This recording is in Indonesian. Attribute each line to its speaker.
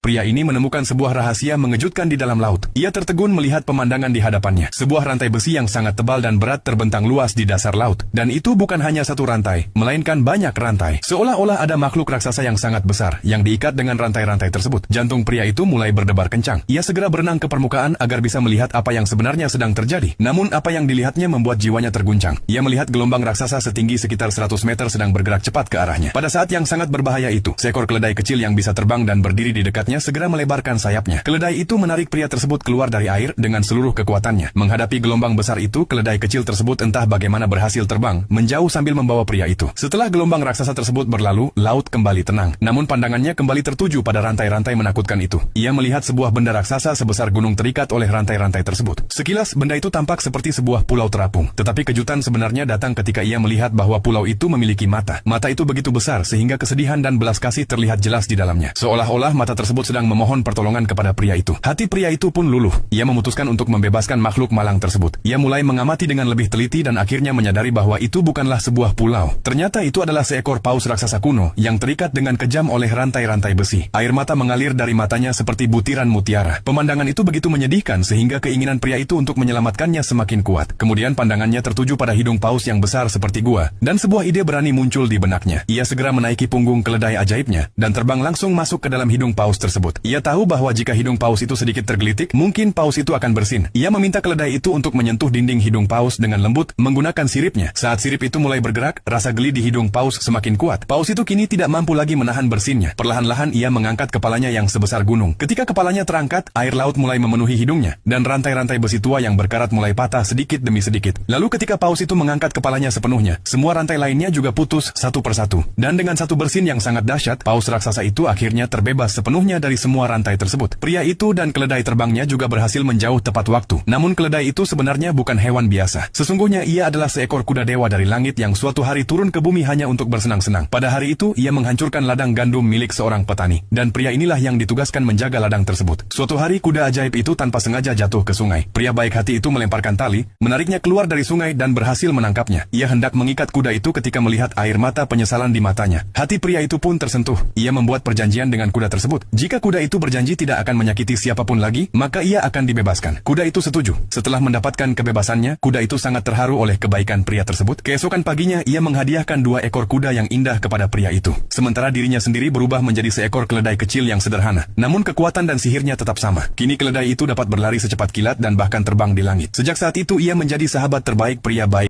Speaker 1: Pria ini menemukan sebuah rahasia mengejutkan di dalam laut. Ia tertegun melihat pemandangan di hadapannya. Sebuah rantai besi yang sangat tebal dan berat terbentang luas di dasar laut. Dan itu bukan hanya satu rantai, melainkan banyak rantai. Seolah-olah ada makhluk raksasa yang sangat besar yang diikat dengan rantai-rantai tersebut. Jantung pria itu mulai berdebar kencang. Ia segera berenang ke permukaan agar bisa melihat apa yang sebenarnya sedang terjadi. Namun apa yang dilihatnya membuat jiwanya terguncang. Ia melihat gelombang raksasa setinggi sekitar 100 meter sedang bergerak cepat ke arahnya. Pada saat yang sangat berbahaya itu, seekor keledai kecil yang bisa terbang dan berdiri di dekatnya segera melebarkan sayapnya. Keledai itu menarik pria tersebut keluar dari air dengan seluruh kekuatannya. Menghadapi gelombang besar itu, keledai kecil tersebut entah bagaimana berhasil terbang menjauh sambil membawa pria itu. Setelah gelombang raksasa tersebut berlalu, laut kembali tenang. Namun pandangannya kembali tertuju pada rantai-rantai menakutkan itu. Ia melihat sebuah benda raksasa sebesar gunung terikat oleh rantai-rantai tersebut. Sekilas benda itu tampak seperti sebuah pulau terapung. Tetapi kejutan sebenarnya datang ketika ia melihat bahwa pulau itu memiliki mata. Mata itu begitu besar sehingga kesedihan dan belas kasih terlihat jelas di dalamnya. Seolah-olah mata tersebut sedang memohon pertolongan kepada pria itu. Hati pria itu pun luluh. Ia memutuskan untuk membebaskan makhluk malang tersebut. Ia mulai mengamati dengan lebih teliti dan akhirnya menyadari bahwa itu bukanlah sebuah pulau. Ternyata itu adalah seekor paus raksasa kuno yang terikat dengan kejam oleh rantai-rantai besi. Air mata mengalir dari matanya seperti butiran mutiara. Pemandangan itu begitu menyedihkan sehingga keinginan pria itu untuk menyelamatkannya semakin kuat. Kemudian pandangannya tertuju pada hidung paus yang besar seperti gua, dan sebuah ide berani muncul di benaknya. Ia segera menaiki punggung keledai ajaibnya dan terbang langsung masuk ke dalam hidung paus tersebut. Ia tahu bahwa jika hidung paus itu sedikit tergelitik, mungkin paus itu akan bersin. Ia meminta keledai itu untuk menyentuh dinding hidung paus dengan lembut menggunakan siripnya. Saat sirip itu mulai bergerak, rasa geli di hidung paus semakin kuat. Paus itu kini tidak mampu lagi menahan bersinnya. Perlahan-lahan ia mengangkat kepalanya yang sebesar gunung. Ketika kepalanya terangkat, air laut mulai memenuhi hidungnya dan rantai-rantai besi tua yang berkarat mulai patah sedikit demi sedikit. Lalu ketika paus itu mengangkat kepalanya sepenuhnya, semua rantai lainnya juga putus satu persatu. Dan dengan satu bersin yang sangat dahsyat, paus raksasa itu akhirnya terbebas sepenuhnya dari semua rantai tersebut. Pria itu dan keledai terbangnya juga berhasil menjauh tepat waktu. Namun keledai itu sebenarnya bukan hewan biasa. Sesungguhnya ia adalah seekor kuda dewa dari langit yang suatu hari turun ke bumi hanya untuk bersenang-senang. Pada hari itu, ia menghancurkan ladang gandum milik seorang petani. Dan pria inilah yang ditugaskan menjaga ladang tersebut. Suatu hari kuda ajaib itu tanpa sengaja jatuh ke sungai. Pria baik hati itu melemparkan tali, menariknya keluar dari sungai dan berhasil menangkapnya. Ia hendak mengikat kuda itu ketika melihat air mata penyesalan di matanya. Hati pria itu pun tersentuh. Ia membuat perjanjian dengan kuda tersebut. Jika kuda itu berjanji tidak akan menyakiti siapapun lagi, maka ia akan dibebaskan. Kuda itu setuju. Setelah mendapatkan kebebasannya, kuda itu sangat terharu oleh kebaikan pria tersebut. Keesokan paginya, ia menghadiahkan 2 ekor kuda yang indah kepada pria itu. Sementara dirinya sendiri berubah menjadi seekor keledai kecil yang sederhana. Namun kekuatan dan sihirnya tetap sama. Kini keledai itu dapat berlari secepat kilat dan bahkan terbang di langit. Sejak saat itu ia menjadi sahabat terbaik pria baik.